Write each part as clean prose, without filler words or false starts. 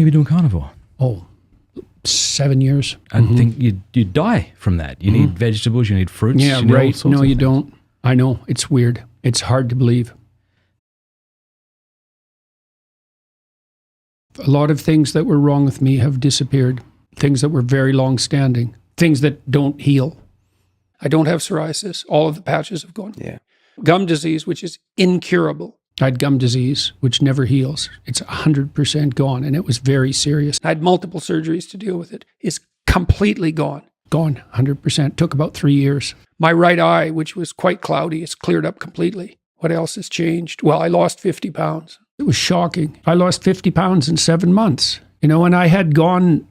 you been doing carnivore? 7 years. I think you'd die from that. You need vegetables, you need fruits. Yeah, you need all right. sorts No, of you things. don't. I know. It's weird. It's hard to believe. A lot of things that were wrong with me have disappeared. Things that were very long-standing. Things that don't heal. I don't have psoriasis. All of the patches have gone. Yeah. Gum disease, which is incurable. I had gum disease, which never heals. It's 100% gone, and it was very serious. I had multiple surgeries to deal with it. It's completely gone. Gone, 100%. Took about 3 years. My right eye, which was quite cloudy, it's cleared up completely. What else has changed? Well, I lost 50 pounds. It was shocking. I lost 50 pounds in 7 months. You know, and I had gone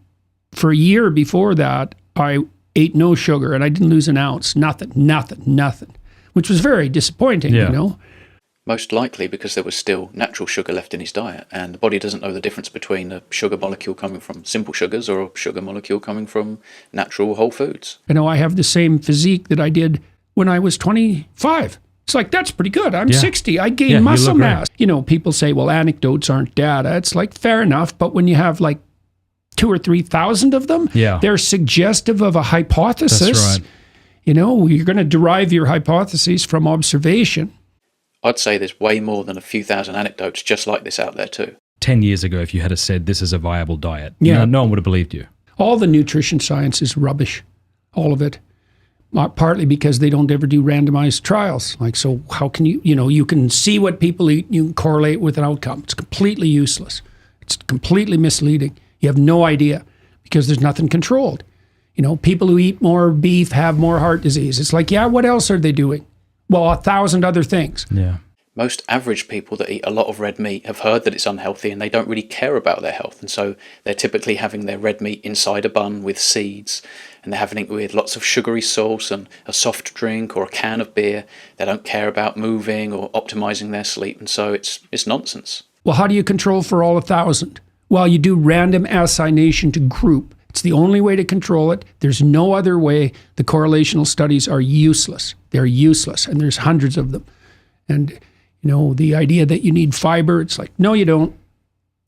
for a year before that. I ate no sugar, and I didn't lose an ounce. Nothing. Which was very disappointing, you know. Most likely because there was still natural sugar left in his diet, and the body doesn't know the difference between a sugar molecule coming from simple sugars or a sugar molecule coming from natural whole foods. You know, I have the same physique that I did when I was 25. It's like, that's pretty good. I'm 60. I gained muscle mass. You know, people say, well, anecdotes aren't data. It's like, fair enough. But when you have like 2,000 or 3,000 of them, they're suggestive of a hypothesis. That's right. You know, you're going to derive your hypotheses from observation. I'd say there's way more than a few thousand anecdotes just like this out there too. 10 years ago, if you had said this is a viable diet, no one would have believed you. All the nutrition science is rubbish. All of it. Partly because they don't ever do randomized trials. Like, so how can you can see what people eat, you can correlate with an outcome. It's completely useless. It's completely misleading. You have no idea because there's nothing controlled. You know, people who eat more beef have more heart disease. It's like, yeah, what else are they doing? Well, 1,000 other things. Yeah. Most average people that eat a lot of red meat have heard that it's unhealthy and they don't really care about their health. And so they're typically having their red meat inside a bun with seeds, and they're having it with lots of sugary sauce and a soft drink or a can of beer. They don't care about moving or optimizing their sleep. And so it's nonsense. Well, how do you control for all 1,000? Well, you do random assignation to group. It's the only way to control it. There's no other way. The correlational studies are useless. They're useless, and there's hundreds of them. And, you know, the idea that you need fiber, it's like, no, you don't.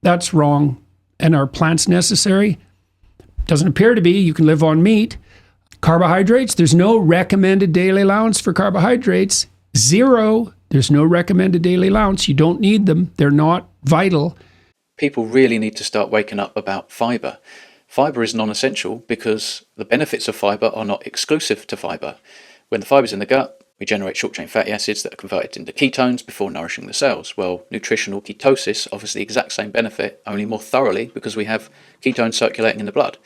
That's wrong. And are plants necessary? Doesn't appear to be. You can live on meat. Carbohydrates, there's no recommended daily allowance for carbohydrates. 0. There's no recommended daily allowance. You don't need them. They're not vital. People really need to start waking up about fiber. Fiber is non-essential because the benefits of fiber are not exclusive to fiber. When the fiber's in the gut, we generate short-chain fatty acids that are converted into ketones before nourishing the cells. Well, nutritional ketosis offers the exact same benefit, only more thoroughly, because we have ketones circulating in the blood.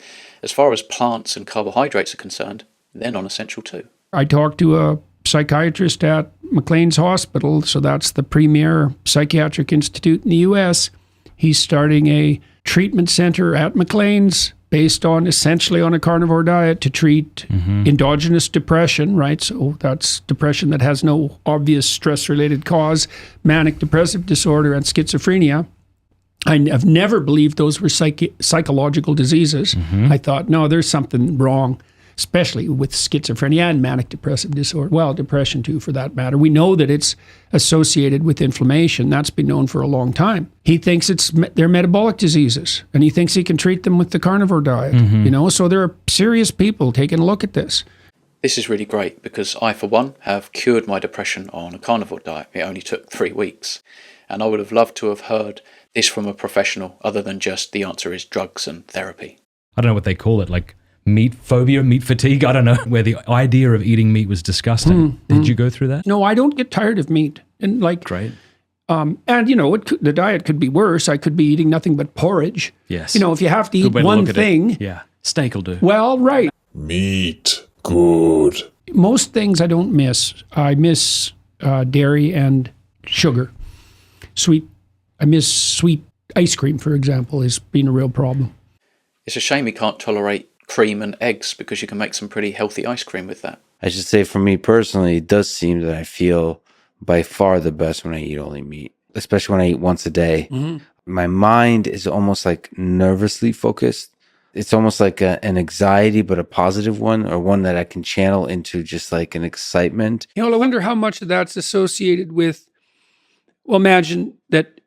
As far as plants and carbohydrates are concerned, they're non-essential too. I talked to a psychiatrist at McLean's Hospital, so that's the premier psychiatric institute in the U.S. He's starting a treatment center at McLean's based on essentially on a carnivore diet to treat endogenous depression, right? So that's depression that has no obvious stress-related cause, manic depressive disorder, and schizophrenia. I've never believed those were psychological diseases. I thought, no, there's something wrong, especially with schizophrenia and manic depressive disorder. Well, depression too, for that matter. We know that it's associated with inflammation. That's been known for a long time. He thinks they're metabolic diseases, and he thinks he can treat them with the carnivore diet. You know, so there are serious people taking a look at this. This is really great because I, for one, have cured my depression on a carnivore diet. It only took 3 weeks. And I would have loved to have heard this from a professional other than just the answer is drugs and therapy. I don't know what they call it, like meat phobia, meat fatigue. I don't know, where the idea of eating meat was disgusting. Did you go through that? No, I don't get tired of meat. And like, Great. And you know, the diet could be worse. I could be eating nothing but porridge. Yes. You know, if you have to eat Good way to one look at it. thing, Yeah, steak will do. well, right. Meat. Good. Most things I don't miss. I miss dairy and sugar. Sweet. I miss sweet ice cream, for example, has been a real problem. It's a shame we can't tolerate cream and eggs because you can make some pretty healthy ice cream with that. I should say for me personally, it does seem that I feel by far the best when I eat only meat, especially when I eat once a day. My mind is almost like nervously focused. It's almost like an anxiety, but a positive one, or one that I can channel into just like an excitement. You know, I wonder how much of that's associated with, well, imagine that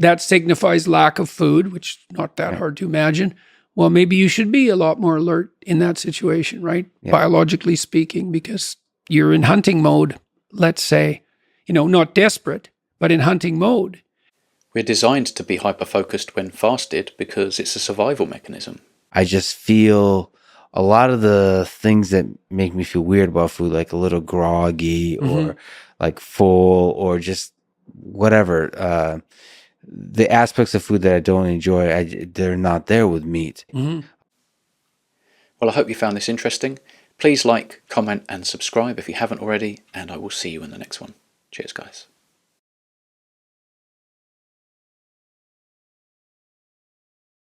that signifies lack of food, which is not that hard to imagine. Well, maybe you should be a lot more alert in that situation, right? Yeah. Biologically speaking, because you're in hunting mode, let's say, not desperate, but in hunting mode. We're designed to be hyper-focused when fasted because it's a survival mechanism. I just feel a lot of the things that make me feel weird about food, like a little groggy or like full or just whatever. The aspects of food that I don't enjoy, they're not there with meat. Well, I hope you found this interesting. Please like, comment and subscribe if you haven't already, and I will see you in the next one. Cheers, guys.